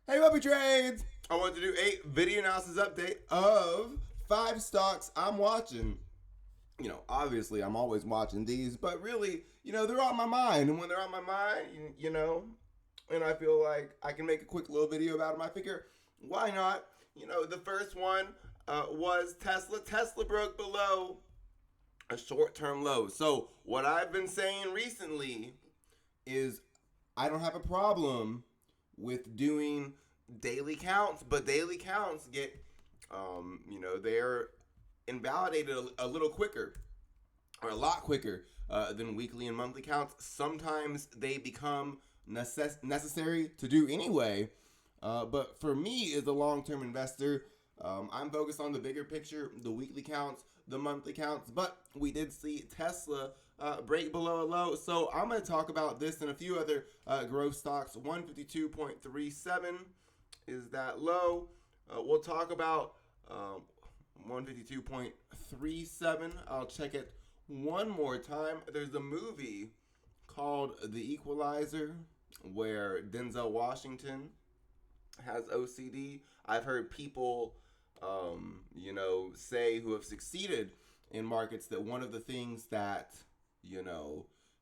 Hey, Puppy Trades! I want to do a video analysis update of 5 stocks I'm watching. Obviously, I'm always watching these, but really, they're on my mind. And when they're on my mind, and I feel like I can make a quick little video about them, I figure, why not? The first one was Tesla. Tesla broke below a short-term low. So, what I've been saying recently is I don't have a problem with doing daily counts, but daily counts get, they're invalidated a little quicker or a lot quicker than weekly and monthly counts. Sometimes they become necessary to do anyway. But for me, as a long-term investor, I'm focused on the bigger picture, the weekly counts, the monthly counts. But we did see Tesla break below a low. So I'm going to talk about this and a few other growth stocks. 152.37 is that low. We'll talk about 152.37. I'll check it one more time. There's a movie called The Equalizer where Denzel Washington has OCD. I've heard people, say who have succeeded in markets that one of the things that,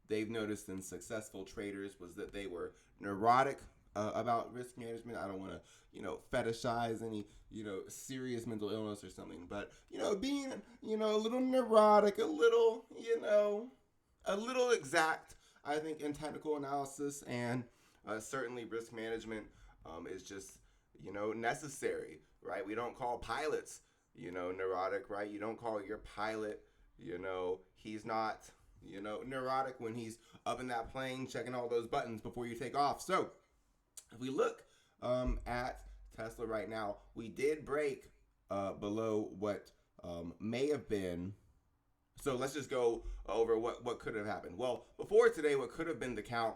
they've noticed in successful traders was that they were neurotic about risk management. I don't want to, fetishize any, serious mental illness or something, but, being, a little neurotic, a little exact, I think, in technical analysis and certainly risk management is just, necessary, right? We don't call pilots, neurotic, right? You don't call your pilot, he's not, neurotic when he's up in that plane checking all those buttons before you take off. So if we look at Tesla right now, we did break below what may have been. So let's just go over what could have happened. Well, before today, what could have been the count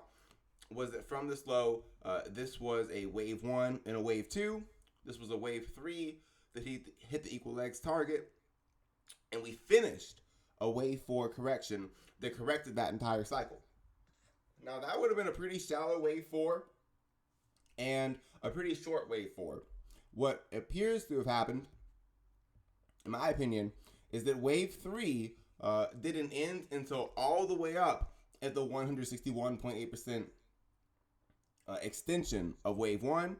was that from this low, this was a wave 1 and a wave 2. This was a wave 3 that he hit the equal legs target. And we finished a wave 4 correction that corrected that entire cycle. Now, that would have been a pretty shallow wave 4 and a pretty short wave 4. What appears to have happened, in my opinion, is that wave 3 didn't end until all the way up at the 161.8% extension of wave 1.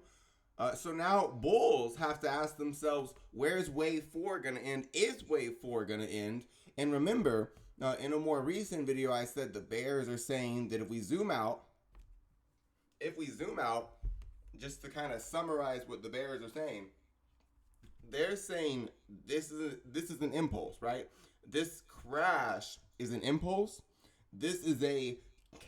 So now bulls have to ask themselves, where's wave 4 going to end? Is wave 4 going to end? And remember, in a more recent video, I said the bears are saying that if we zoom out, just to kind of summarize what the bears are saying, they're saying this is an impulse, right? This crash is an impulse. This is a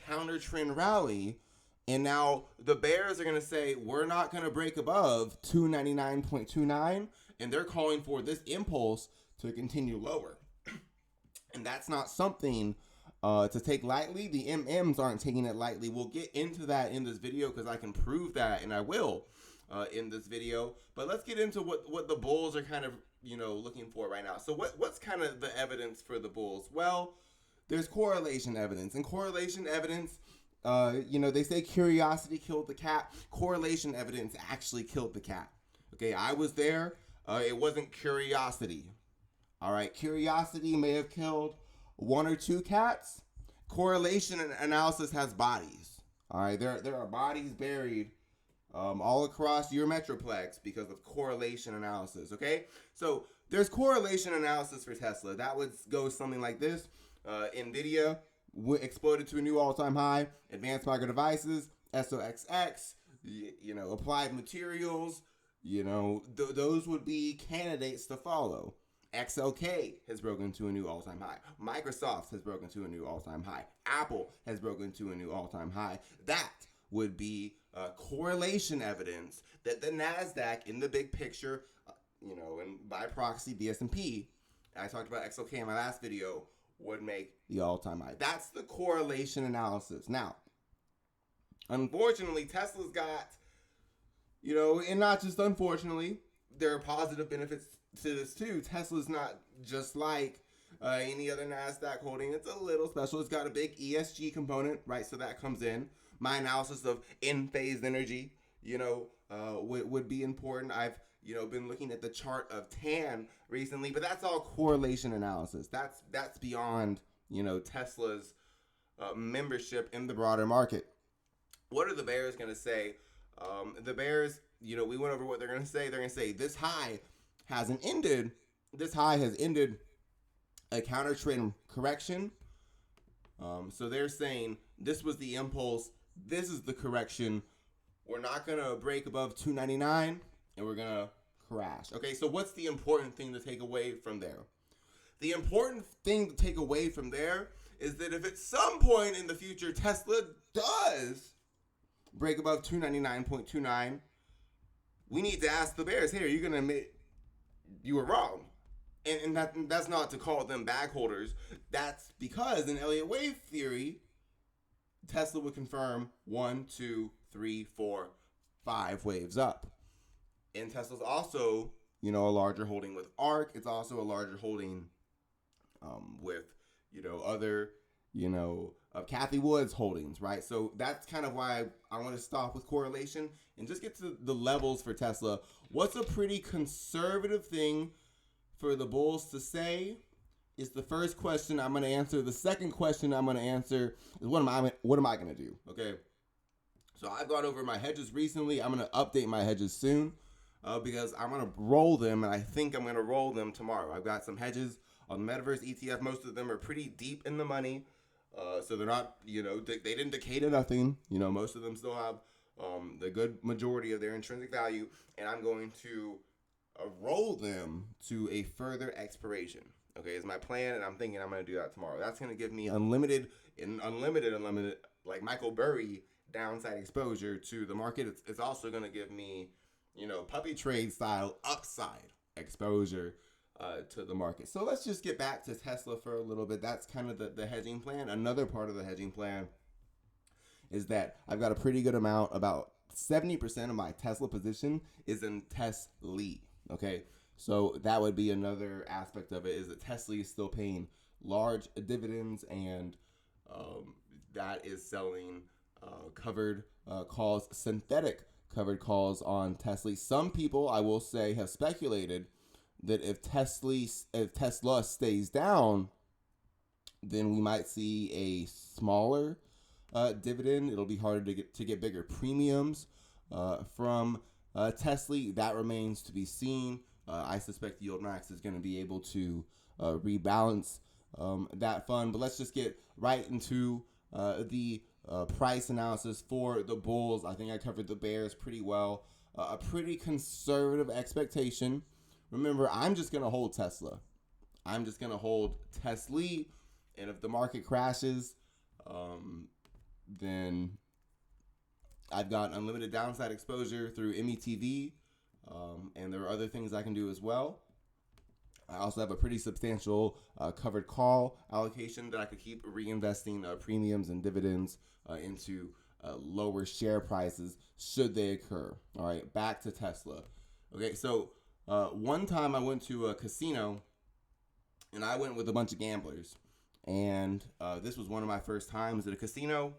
counter trend rally. And now the bears are going to say, we're not going to break above 299.29. And they're calling for this impulse to continue lower. And that's not something to take lightly. The MMs aren't taking it lightly. We'll get into that in this video because I can prove that, and I will in this video. But let's get into what the bulls are kind of, looking for right now. So what's kind of the evidence for the bulls? Well, there's correlation evidence. And correlation evidence, they say curiosity killed the cat. Correlation evidence actually killed the cat. Okay, I was there. It wasn't curiosity. All right, curiosity may have killed 1 or 2 cats. Correlation analysis has bodies. All right, there are bodies buried all across your metroplex because of correlation analysis. Okay, so there's correlation analysis for Tesla. That would go something like this: Nvidia exploded to a new all-time high. Advanced Micro Devices, SOXX, Applied Materials. Those would be candidates to follow. XLK has broken to a new all-time high. Microsoft has broken to a new all-time high. Apple has broken to a new all-time high. That would be correlation evidence that the NASDAQ in the big picture, and by proxy the S&P, I talked about XLK in my last video, would make the all-time high. That's the correlation analysis. Now, unfortunately, Tesla's got, and not just unfortunately, there are positive benefits to this too. Tesla's not just like any other NASDAQ holding. It's a little special. It's got a big ESG component, right? So that comes in. My analysis of in-phase energy, would be important. I've been looking at the chart of TAN recently, but that's all correlation analysis. That's beyond Tesla's membership in the broader market. What are the bears going to say? The bears, we went over what they're going to say. They're going to say this high hasn't ended. This high has ended a counter trend correction. So they're saying this was the impulse. This is the correction. We're not going to break above 299 and we're going to crash. Okay, so what's the important thing to take away from there? The important thing to take away from there is that if at some point in the future Tesla does break above 299.29, we need to ask the bears, hey, are you going to admit you were wrong? And that's not to call them bag holders. That's because in Elliott wave theory, Tesla would confirm 1, 2, 3, 4, 5 waves up. And Tesla's also, a larger holding with ARK. It's also a larger holding with, other, Kathy Wood's holdings, right? So that's kind of why I want to stop with correlation and just get to the levels for Tesla. What's a pretty conservative thing for the bulls to say is the first question I'm going to answer. The second question I'm going to answer is what am I going to do? Okay. So I've gone over my hedges recently. I'm going to update my hedges soon because I'm going to roll them, and I think I'm going to roll them tomorrow. I've got some hedges on the Metaverse ETF. Most of them are pretty deep in the money. So they're not, they didn't decay to nothing. Most of them still have the good majority of their intrinsic value, and I'm going to roll them to a further expiration. Okay, is my plan, and I'm thinking I'm going to do that tomorrow. That's going to give me unlimited, like Michael Burry downside exposure to the market. It's also going to give me, puppy trade style upside exposure to the market. So let's just get back to Tesla for a little bit. That's kind of the hedging plan. Another part of the hedging plan is that I've got a pretty good amount, about 70% of my Tesla position is in Tesla. Okay, so that would be another aspect of it, is that Tesla is still paying large dividends, and that is selling covered calls, synthetic covered calls on Tesla. Some people, I will say, have speculated that if Tesla stays down, then we might see a smaller dividend. It'll be harder to get bigger premiums from Tesla. That remains to be seen. I suspect YieldMax is going to be able to rebalance that fund. But let's just get right into the price analysis for the bulls. I think I covered the bears pretty well. A pretty conservative expectation. Remember, I'm just going to hold Tesla. I'm just going to hold Tesla. And if the market crashes, then I've got unlimited downside exposure through METV, and there are other things I can do as well. I also have a pretty substantial covered call allocation that I could keep reinvesting premiums and dividends into lower share prices should they occur. All right, back to Tesla. Okay, so one time I went to a casino, and I went with a bunch of gamblers. And this was one of my first times at a casino.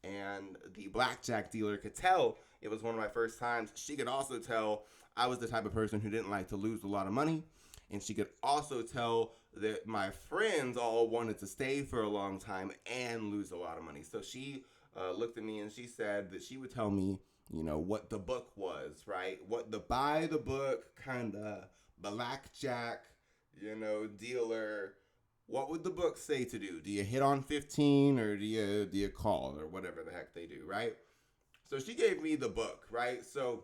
And the blackjack dealer could tell it was one of my first times. She could also tell I was the type of person who didn't like to lose a lot of money. And she could also tell that my friends all wanted to stay for a long time and lose a lot of money. So she looked at me and she said that she would tell me, what the book was, right? What the buy the book kind of blackjack, dealer. What would the book say to do? Do you hit on 15 or do you call or whatever the heck they do, right? So she gave me the book, right? So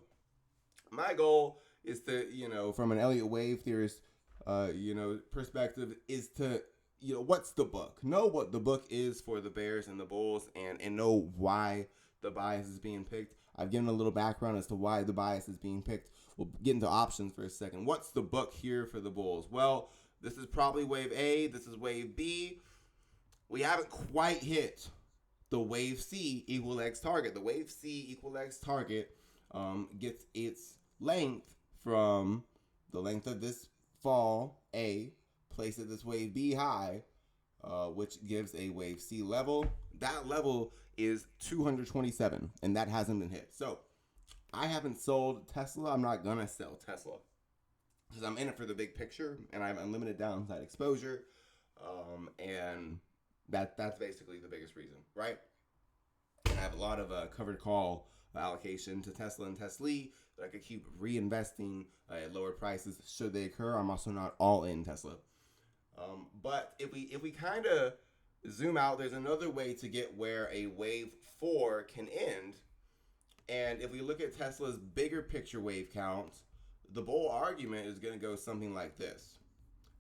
my goal is to, from an Elliott wave theorist, perspective, is to, what's the book? Know what the book is for the bears and the bulls, and know why the bias is being picked. I've given a little background as to why the bias is being picked. We'll get into options for a second. What's the book here for the bulls? Well, this is probably wave A. This is wave B. We haven't quite hit the wave C equal X target. The wave C equal X target gets its length from the length of this fall A, placed at this wave B high, which gives a wave C level. That level is 227, and that hasn't been hit. So I haven't sold Tesla. I'm not gonna sell Tesla because I'm in it for the big picture and I have unlimited downside exposure, and that's basically the biggest reason, right? And I have a lot of covered call allocation to Tesla and Tesla that I could keep reinvesting at lower prices should they occur. I'm also not all in Tesla, but if we kind of zoom out, there's another way to get where a wave 4 can end. And if we look at Tesla's bigger picture wave count, the bull argument is going to go something like this.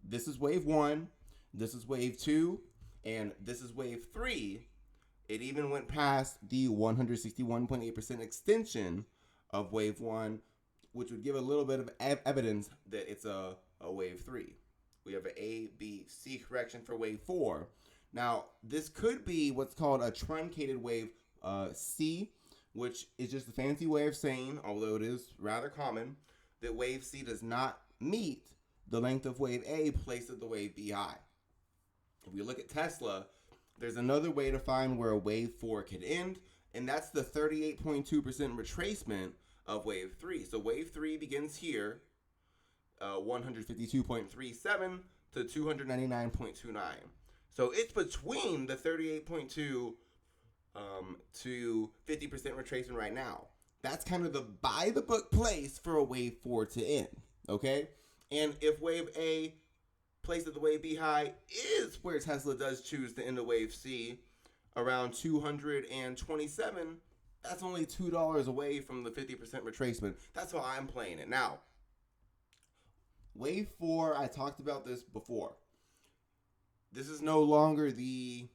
This is wave 1, this is wave 2, and this is wave 3. It even went past the 161.8% extension of wave 1, which would give a little bit of evidence that it's a wave 3. We have an A, B, C correction for wave 4. Now, this could be what's called a truncated wave C, which is just a fancy way of saying, although it is rather common, that wave C does not meet the length of wave A placed at the wave B high. If we look at Tesla, there's another way to find where a wave 4 could end, and that's the 38.2% retracement of wave 3. So wave 3 begins here, 152.37 to 299.29. So it's between the 38.2 to 50% retracement right now. That's kind of the by the book place for a wave 4 to end, okay? And if wave A placed at the wave B high is where Tesla does choose to end a wave C around 227, that's only $2 away from the 50% retracement. That's how I'm playing it. Now, wave 4, I talked about this before. This is no longer the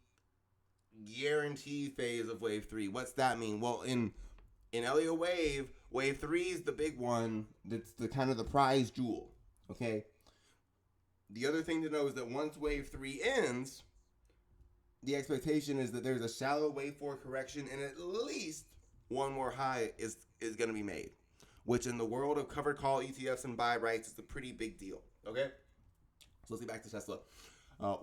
guarantee phase of wave 3. What's that mean? Well, in Elliott wave 3 is the big one. That's the kind of the prize jewel, okay? The other thing to know is that once wave 3 ends, the expectation is that there's a shallow wave 4 correction and at least one more high is going to be made, which in the world of covered call ETFs and buy rights is a pretty big deal, okay? So let's get back to Tesla.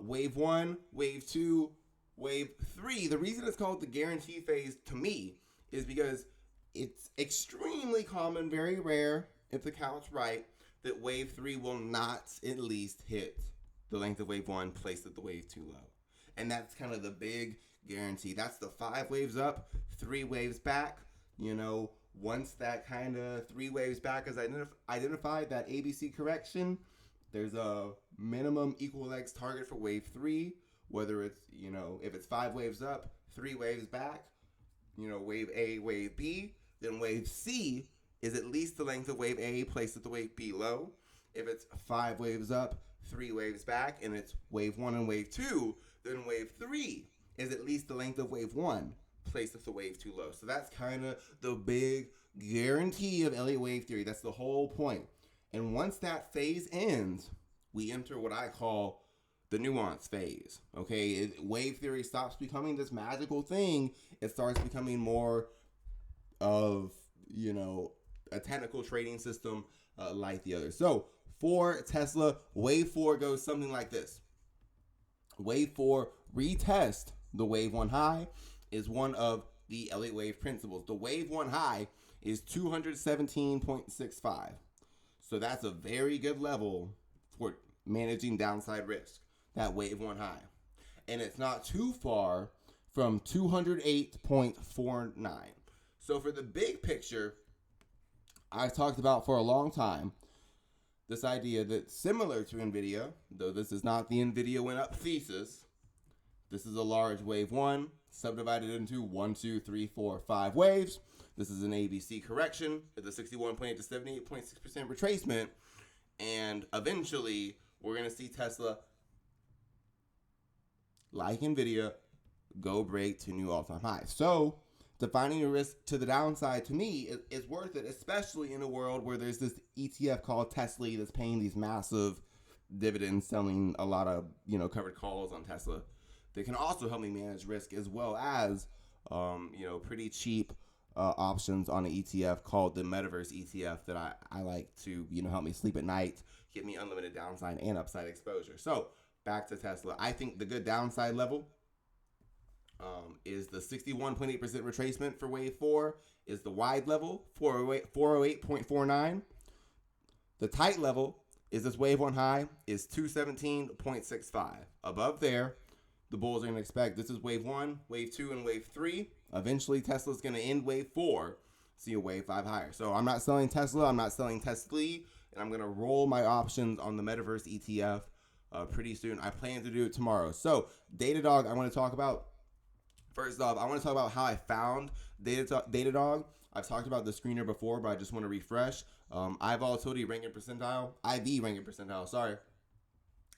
Wave 1, wave 2, wave 3. The reason it's called the guarantee phase to me is because it's extremely common, very rare, if the count's right, that wave 3 will not at least hit the length of wave 1 placed at the wave 2 low. And that's kind of the big guarantee. That's the 5 waves up, 3 waves back. You know, once that kind of 3 waves back is identified, that ABC correction, there's a minimum equal legs target for wave 3, whether it's, you know, if it's 5 waves up, 3 waves back, you know, wave A, wave B, then wave C is at least the length of wave A placed at the wave B low. If it's 5 waves up, 3 waves back, and it's wave 1 and wave 2, then wave 3 is at least the length of wave 1 placed at the wave 2 low. So that's kind of the big guarantee of Elliott wave theory. That's the whole point. And once that phase ends, we enter what I call the nuance phase. Okay, wave theory stops becoming this magical thing. It starts becoming more of, you know, a technical trading system like the others. So for Tesla, wave 4 goes something like this. Wave 4 retest the wave 1 high is one of the Elliott wave principles. The wave 1 high is 217.65. So that's a very good level for managing downside risk, that wave 1 high. And it's not too far from 208.49. So for the big picture, I've talked about for a long time this idea that similar to NVIDIA, though this is not the NVIDIA went up thesis, this is a large wave 1 subdivided into 1, 2, 3, 4, 5 waves. This is an ABC correction at the 61.8 to 78.6% retracement. And eventually, we're going to see Tesla, like NVIDIA, go break to new all-time highs. So, defining the risk to the downside, to me, is worth it, especially in a world where there's this ETF called Tesla that's paying these massive dividends, selling a lot of, you know, covered calls on Tesla. They can also help me manage risk, as well as, you know, pretty cheap options on an ETF called the Metaverse ETF that I like to, you know, help me sleep at night, give me unlimited downside and upside exposure. So back to Tesla. I think the good downside level is the 61.8% retracement for wave 4 is the wide level, 408.49. The tight level is this wave 1 high is 217.65. Above there, the bulls are going to expect this is wave 1, wave 2, and wave 3. Eventually, Tesla's going to end wave 4, see a wave 5 higher. So I'm not selling Tesla, I'm not selling Tesla, and I'm going to roll my options on the Metaverse ETF pretty soon. I plan to do it tomorrow. So Datadog, I want to talk about. First off, I want to talk about how I found Datadog. I've talked about the screener before, but I just want to refresh. I volatility ranking percentile, IV ranking percentile, sorry,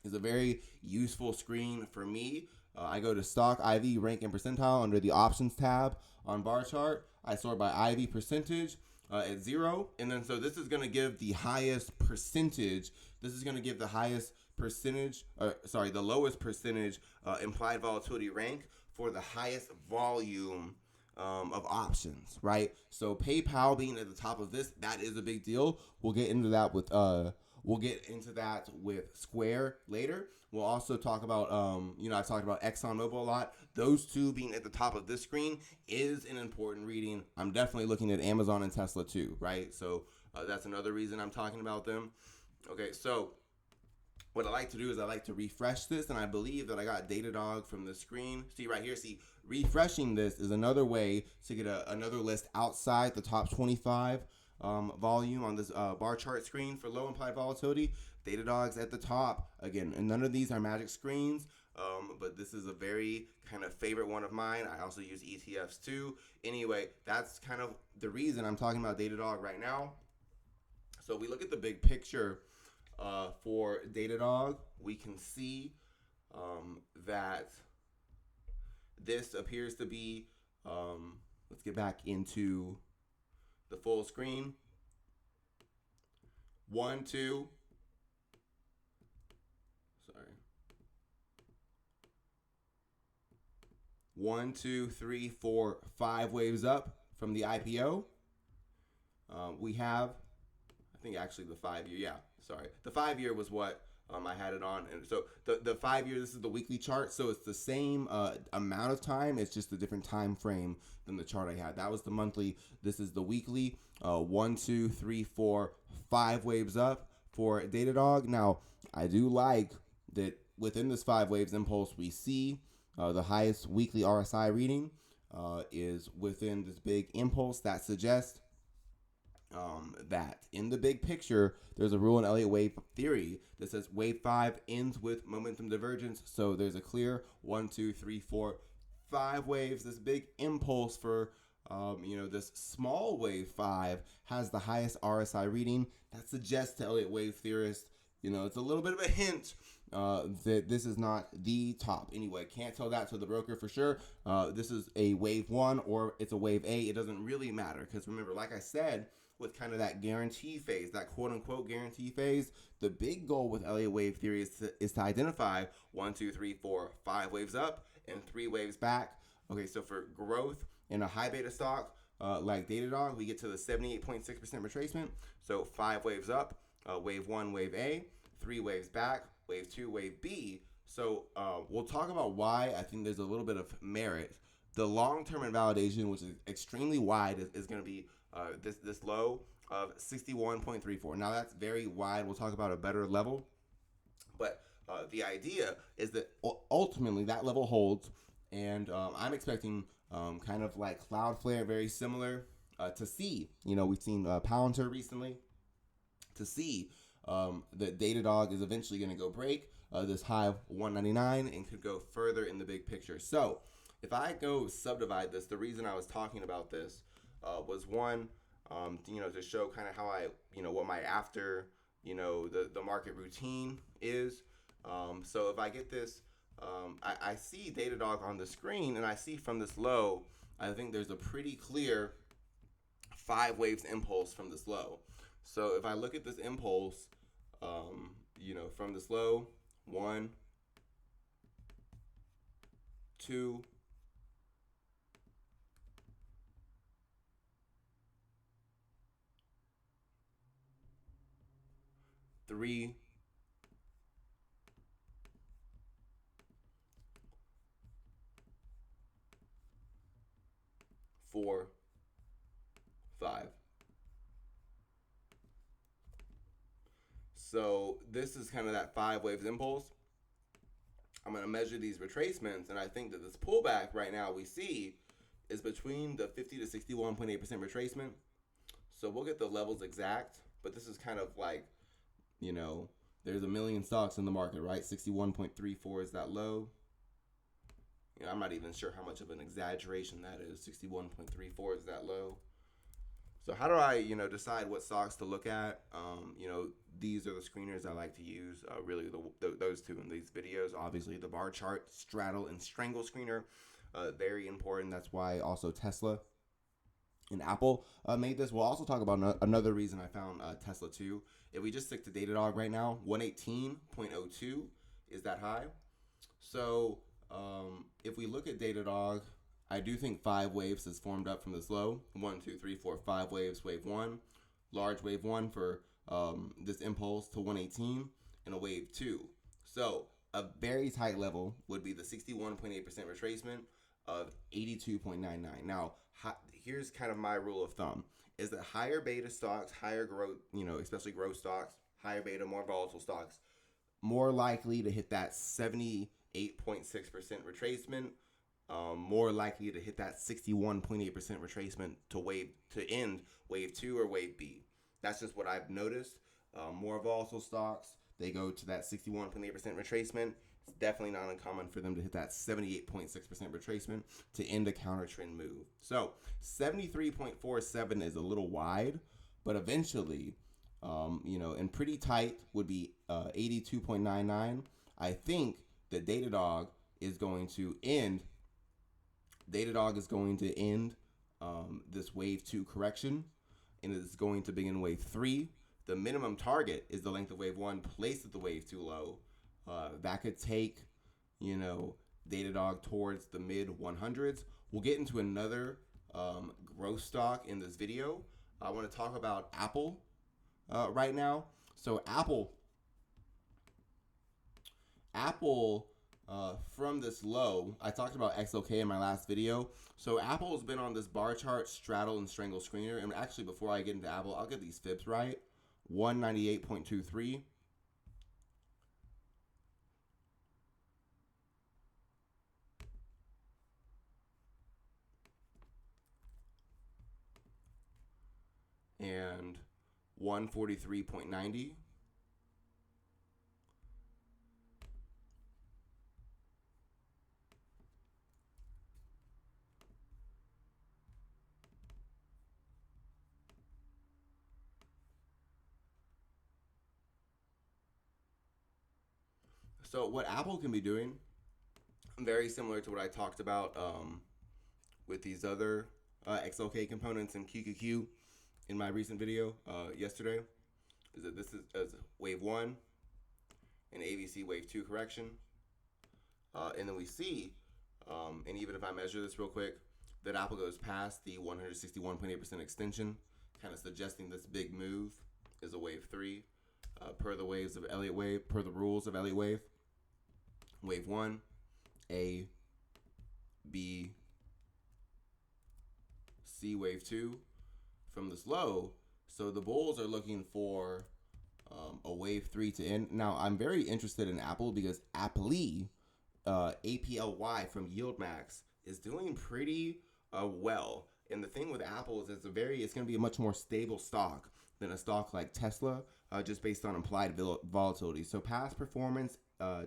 is a very useful screen for me. I go to stock IV ranking percentile under the options tab on bar chart. I sort by IV percentage at 0. And then so this is going to give the highest percentage. This is going to give the highest percentage, the lowest percentage implied volatility rank for the highest volume of options, right? So PayPal being at the top of this, that is a big deal. We'll get into that with Square later. We'll also talk about I've talked about ExxonMobil a lot. Those two being at the top of this screen is an important reading. I'm definitely looking at Amazon and Tesla too, right? So that's another reason I'm talking about them. Okay, so what I like to do is I like to refresh this, and I believe that I got Datadog from the screen. See right here, refreshing this is another way to get another list outside the top 25 volume on this bar chart screen for low implied volatility. Datadog's at the top. Again, and none of these are magic screens, but this is a very kind of favorite one of mine. I also use ETFs too. Anyway, that's kind of the reason I'm talking about Datadog right now. So we look at the big picture for Datadog. We can see that this appears to be, let's get back into the full screen. 1, 2, 1, 2, 3, 4, 5 waves up from the IPO. We have, I think actually the 5-year, the 5-year was what I had it on. And so the 5-year, this is the weekly chart. So it's the same amount of time. It's just a different time frame than the chart I had. That was the monthly. This is the weekly. 1, 2, 3, 4, 5 waves up for Datadog. Now, I do like that within this 5 waves impulse, we see the highest weekly RSI reading is within this big impulse. That suggests that in the big picture, there's a rule in Elliott wave theory that says wave 5 ends with momentum divergence. So there's a clear 1, 2, 3, 4, 5 waves. This big impulse for this small wave 5 has the highest RSI reading. That suggests to Elliott wave theorists, it's a little bit of a hint that this is not the top. Anyway, can't tell that to the broker for sure. This is a wave 1 or it's a wave A. It doesn't really matter because remember, like I said, with kind of that guarantee phase, that quote unquote guarantee phase, the big goal with Elliott wave theory is to identify 1, 2, 3, 4, 5 waves up and 3 waves back. Okay, so for growth in a high beta stock like Datadog, we get to the 78.6% retracement. So 5 waves up, wave 1, wave A, 3 waves back, wave 2, wave B. So we'll talk about why I think there's a little bit of merit. The long-term invalidation, which is extremely wide, is going to be this low of 61.34. Now that's very wide. We'll talk about a better level. But the idea is that ultimately that level holds. And I'm expecting kind of like Cloudflare, very similar to see. We've seen Palantir recently. To see that Datadog is eventually going to go break this high of 199 and could go further in the big picture. So if I go subdivide this, the reason I was talking about this was one, to show kind of how I, what my after, the market routine is. So if I get this, I see Datadog on the screen and I see from this low, I think there's a pretty clear 5 waves impulse from this low. So if I look at this impulse, from this low, 1, 2, 3, 4, 5. So this is kind of that 5 waves impulse. I'm going to measure these retracements, and I think that this pullback right now we see is between the 50 to 61.8% retracement. So we'll get the levels exact, but this is kind of like, you know, there's a million stocks in the market, right? 61.34 is that low. You know, I'm not even sure how much of an exaggeration that is. 61.34 is that low. So how do I, you know, decide what stocks to look at? You know, these are the screeners I like to use. Really, those two in these videos. Obviously, the bar chart, straddle, and strangle screener, very important. That's why also Tesla and Apple made this. We'll also talk about another reason I found Tesla too. If we just stick to Datadog right now, 118.02 is that high. So if we look at Datadog, I do think 5 waves has formed up from this low. 1, 2, 3, 4, 5 waves. Wave 1, large wave 1 for this impulse to 118, and a wave 2. So a very tight level would be the 61.8% retracement of 82.99. Now, here's kind of my rule of thumb: is that higher beta stocks, higher growth, you know, especially growth stocks, higher beta, more volatile stocks, more likely to hit that 78.6% retracement. More likely to hit that 61.8% retracement to end wave 2 or wave B. That's just what I've noticed. More volatile stocks, they go to that 61.8% retracement. It's definitely not uncommon for them to hit that 78.6% retracement to end a counter trend move. So 73.47 is a little wide, but eventually, you know, and pretty tight would be 82.99. I think that Datadog is going to end this wave 2 correction, and it's going to begin wave 3. The minimum target is the length of wave 1 placed at the wave 2 low. That could take, you know, Datadog towards the mid 100s. We'll get into another growth stock in this video. I want to talk about Apple right now. So Apple from this low, I talked about XLK in my last video. So Apple's been on this bar chart, straddle, and strangle screener. And actually, before I get into Apple, I'll get these fibs right. 198.23. And 143.90. So what Apple can be doing, very similar to what I talked about with these other XLK components and QQQ in my recent video yesterday, is that this is as wave 1 and ABC wave 2 correction. And then we see, and even if I measure this real quick, that Apple goes past the 161.8% extension, kind of suggesting this big move is a wave 3 per the rules of Elliott wave. Wave 1, A, B, C wave 2 from this low. So the bulls are looking for a wave 3 to end. Now, I'm very interested in Apple because APLY from YieldMax is doing pretty well. And the thing with Apple is it's going to be a much more stable stock than a stock like Tesla, just based on implied volatility. So past performance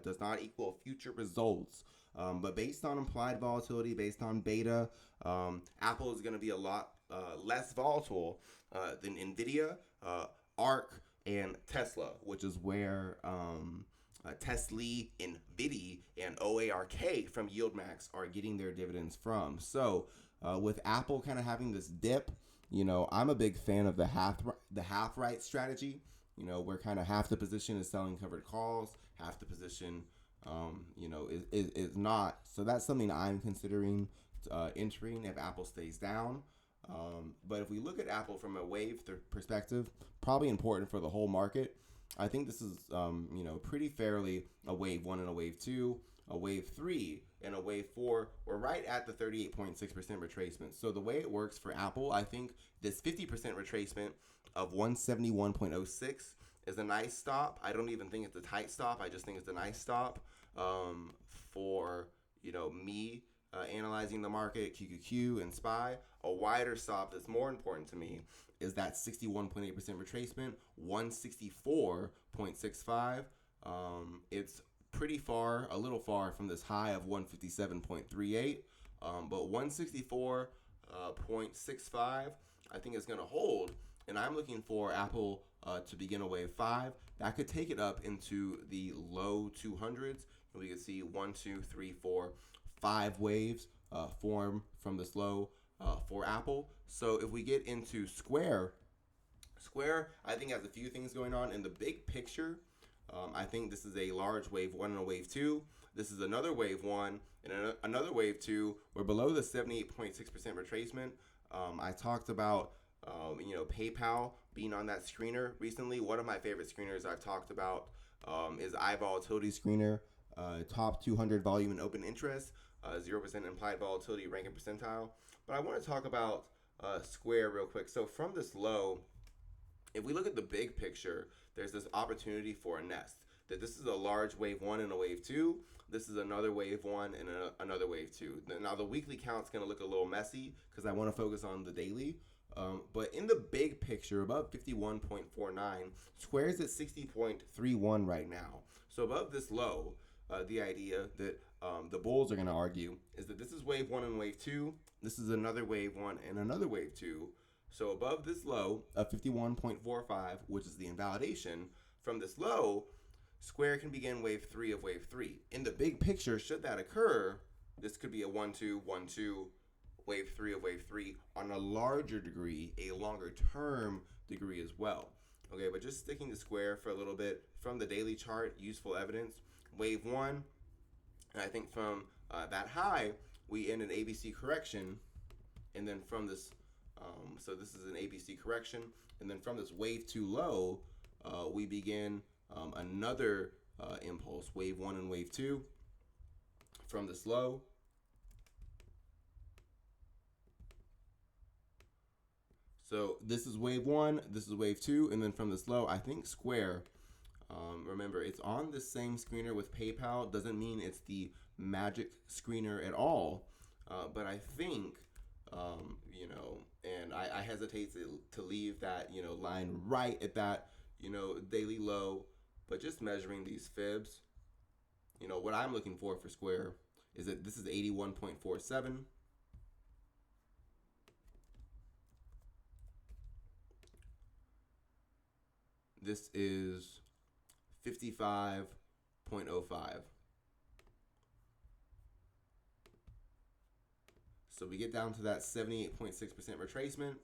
does not equal future results. But based on implied volatility, based on beta, Apple is going to be a lot less volatile than NVIDIA, ARK, and Tesla, which is where Tesla, NVIDIA, and OARK from YieldMax are getting their dividends from. So with Apple kind of having this dip, you know, I'm a big fan of the half right strategy. You know, where kind of half the position is selling covered calls, half the position, you know, is not. So that's something I'm considering entering if Apple stays down. But if we look at Apple from a wave perspective, probably important for the whole market. I think this is, you know, pretty fairly a wave 1 and a wave 2. A wave 3 and a wave 4, we're right at the 38.6% retracement. So the way it works for Apple, I think this 50% retracement of 171.06 is a nice stop. I don't even think it's a tight stop. I just think it's a nice stop for me analyzing the market, QQQ and SPY. A wider stop that's more important to me is that 61.8% retracement, 164.65. It's pretty far, a little far from this high of 157.38, but 164.65 I think is going to hold, and I'm looking for Apple to begin a wave 5 that could take it up into the low 200s. We could see 1, 2, 3, 4, 5 waves form from this low for Apple. So if we get into Square I think has a few things going on in the big picture. I think this is a large wave 1 and a wave 2. This is another wave 1 and another wave 2. We're below the 78.6% retracement. I talked about PayPal being on that screener recently. One of my favorite screeners I've talked about is iVolatility screener, top 200 volume and open interest, 0% implied volatility ranking percentile. But I want to talk about Square real quick. So from this low, if we look at the big picture, there's this opportunity for a nest. That this is a large wave 1 and a wave 2. This is another wave 1 and another wave 2. Now the weekly count's going to look a little messy because I want to focus on the daily. But in the big picture, above 51.49, Square is at 60.31 right now. So above this low, the idea that the bulls are going to argue is that this is wave 1 and wave 2. This is another wave 1 and another wave 2. So above this low of 51.45, which is the invalidation, from this low, Square can begin wave 3 of wave 3. In the big picture, should that occur, this could be a 1-2, 1-2, wave 3 of wave 3 on a larger degree, a longer term degree as well. Okay, but just sticking to Square for a little bit, from the daily chart, useful evidence, wave 1, and I think from that high, we end an ABC correction, and then from this, so this is an ABC correction, and then from this wave 2 low, we begin another impulse, wave 1 and wave 2, from this low. So this is wave 1, this is wave 2, and then from this low, I think Square, remember, it's on the same screener with PayPal. Doesn't mean it's the magic screener at all, but I think, and I hesitate to leave that, line right at that, daily low, but just measuring these fibs, what I'm looking for Square is that this is 81.47. This is 55.05. So we get down to that 78.6% retracement.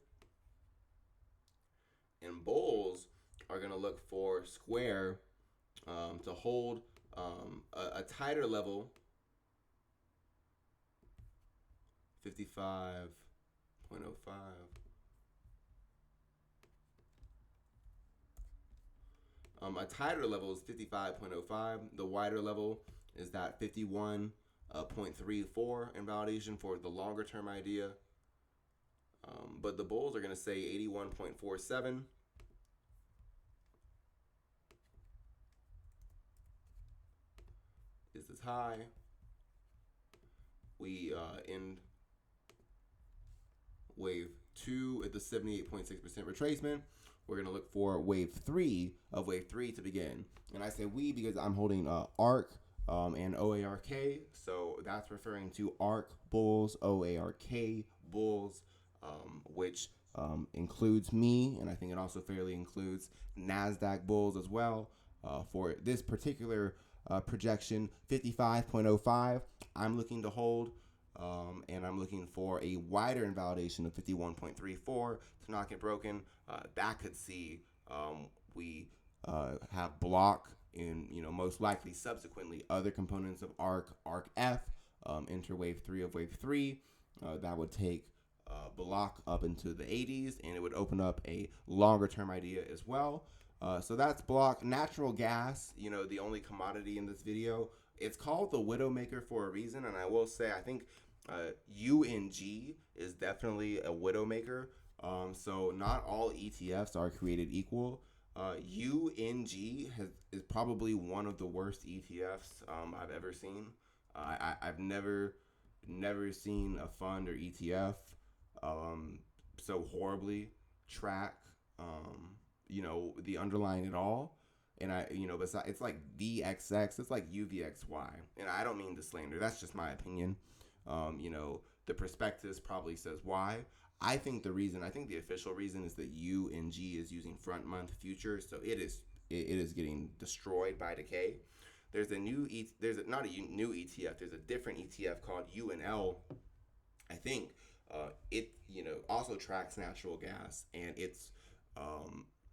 And bulls are going to look for Square to hold a tighter level, 55.05. A tighter level is 55.05. The wider level is that 51.34 invalidation for the longer term idea. But the bulls are going to say 81.47. Is this high? We end wave 2 at the 78.6% retracement. We're going to look for wave 3 of wave 3 to begin. And I say we because I'm holding ARK and OARK. So that's referring to ARK bulls, OARK bulls, which includes me. And I think it also fairly includes NASDAQ bulls as well. For this particular projection, 55.05, I'm looking to hold. And I'm looking for a wider invalidation of 51.34 to not get broken. That could see we have block in, most likely subsequently other components of ARK F, enter wave 3 of wave 3. That would take block up into the 80s, and it would open up a longer term idea as well. So that's block. Natural gas, the only commodity in this video. it's called the Widowmaker for a reason, and I will say I think UNG is definitely a Widowmaker. So not all ETFs are created equal. UNG is probably one of the worst ETFs I've ever seen. I've never seen a fund or ETF um, so horribly track the underlying at all. And besides, it's like VXX, it's like UVXY. And I don't mean to slander, that's just my opinion. The prospectus probably says why. I think the official reason is that UNG is using front month futures, so it is getting destroyed by decay. Not a new ETF. There's a different ETF called UNL. I think it also tracks natural gas, and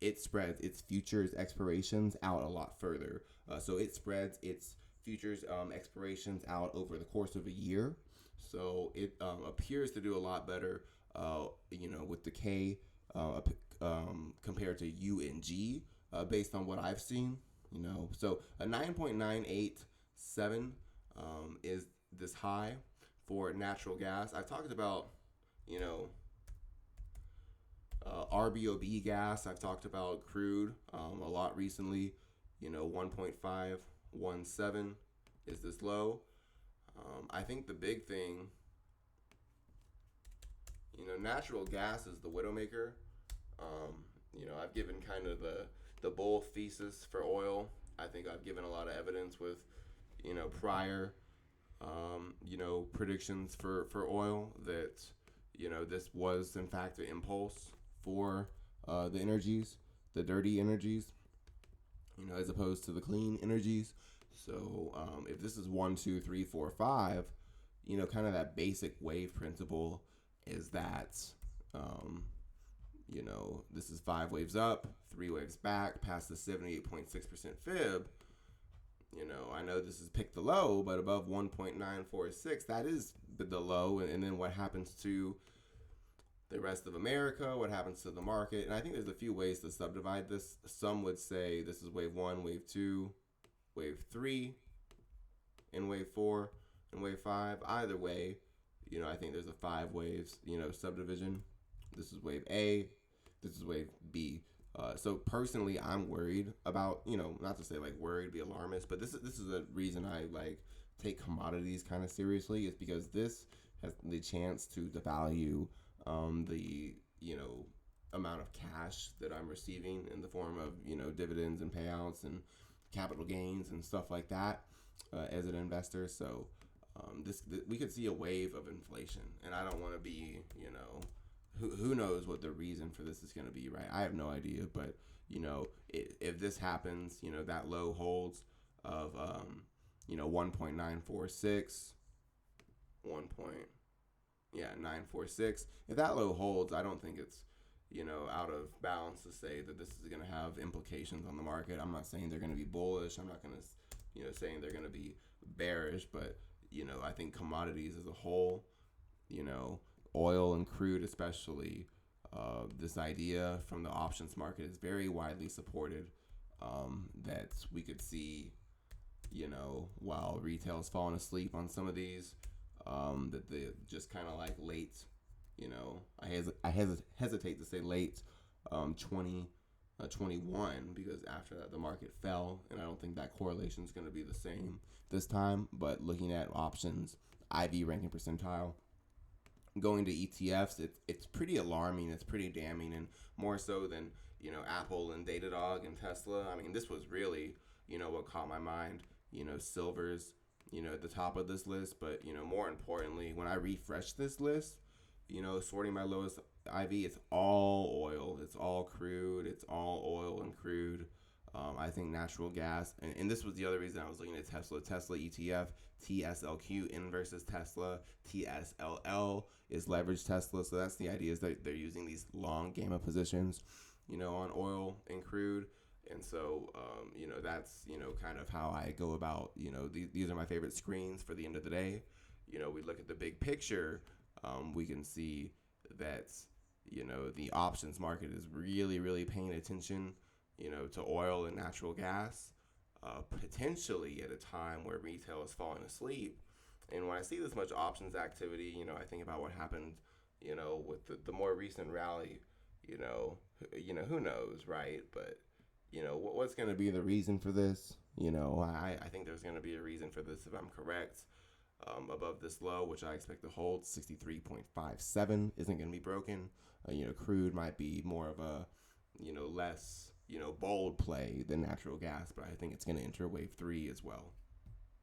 it spreads its futures expirations out a lot further. So it spreads its futures expirations out over the course of a year. So it appears to do a lot better, with decay compared to UNG, based on what I've seen. So a 9.987 is this high for natural gas. I've talked about, you know, RBOB gas. I've talked about crude a lot recently. 1.517 is this low. I think the big thing, natural gas is the widowmaker. I've given kind of the bull thesis for oil. I think I've given a lot of evidence with, prior, predictions for oil that, this was in fact an impulse for the energies, the dirty energies, as opposed to the clean energies. So if this is 1, 2, 3, 4, 5, kind of that basic wave principle is that, this is 5 waves up, 3 waves back, past the 78.6% fib. I know this is pick the low, but above 1.946, that is the low. And then what happens to the rest of America? What happens to the market? And I think there's a few ways to subdivide this. Some would say this is wave 1, wave 2, wave 3, and wave 4, and wave 5. Either way, I think there's a 5 waves, subdivision. This is wave A. This is wave B. So personally, I'm worried about, not to say like worried, be alarmist, but this is a reason I like take commodities kind of seriously, is because this has the chance to devalue the amount of cash that I'm receiving in the form of dividends and payouts and capital gains and stuff like that as an investor. So we could see a wave of inflation, and I don't want to be who knows what the reason for this is going to be, right? I have no idea, but if this happens, that low holds of 1.946, 946. If that low holds, I don't think it's out of balance to say that this is going to have implications on the market. I'm not saying they're going to be bullish. I'm not going to saying they're going to be bearish, but I think commodities as a whole, oil and crude especially, this idea from the options market is very widely supported, that we could see, while retail's falling asleep on some of these, that they just kind of like late, I hesitate to say late 2021, because after that the market fell, and I don't think that correlation is going to be the same this time. But looking at options, IV ranking percentile, going to ETFs, it's pretty alarming. It's pretty damning, and more so than Apple and Datadog and Tesla. I mean, this was really what caught my mind. Silver's at the top of this list, but more importantly, when I refresh this list, sorting my lowest IV, it's all oil, it's all crude, it's all oil and crude. I think natural gas, and this was the other reason I was looking at Tesla ETF, TSLQ in versus Tesla, TSLL is leveraged Tesla. So that's the idea, is that they're using these long gamma positions, on oil and crude. And so, that's, kind of how I go about, these are my favorite screens for the end of the day. We look at the big picture, we can see that, the options market is really, really paying attention, to oil and natural gas. potentially at a time where retail is falling asleep. And when I see this much options activity, I think about what happened, with the more recent rally. Who knows, right? But what's going to be the reason for this? I think there's going to be a reason for this if I'm correct. Above this low, which I expect to hold, 63.57 isn't going to be broken. Crude might be more of a, less, bold play than natural gas, but I think it's going to enter wave 3 as well.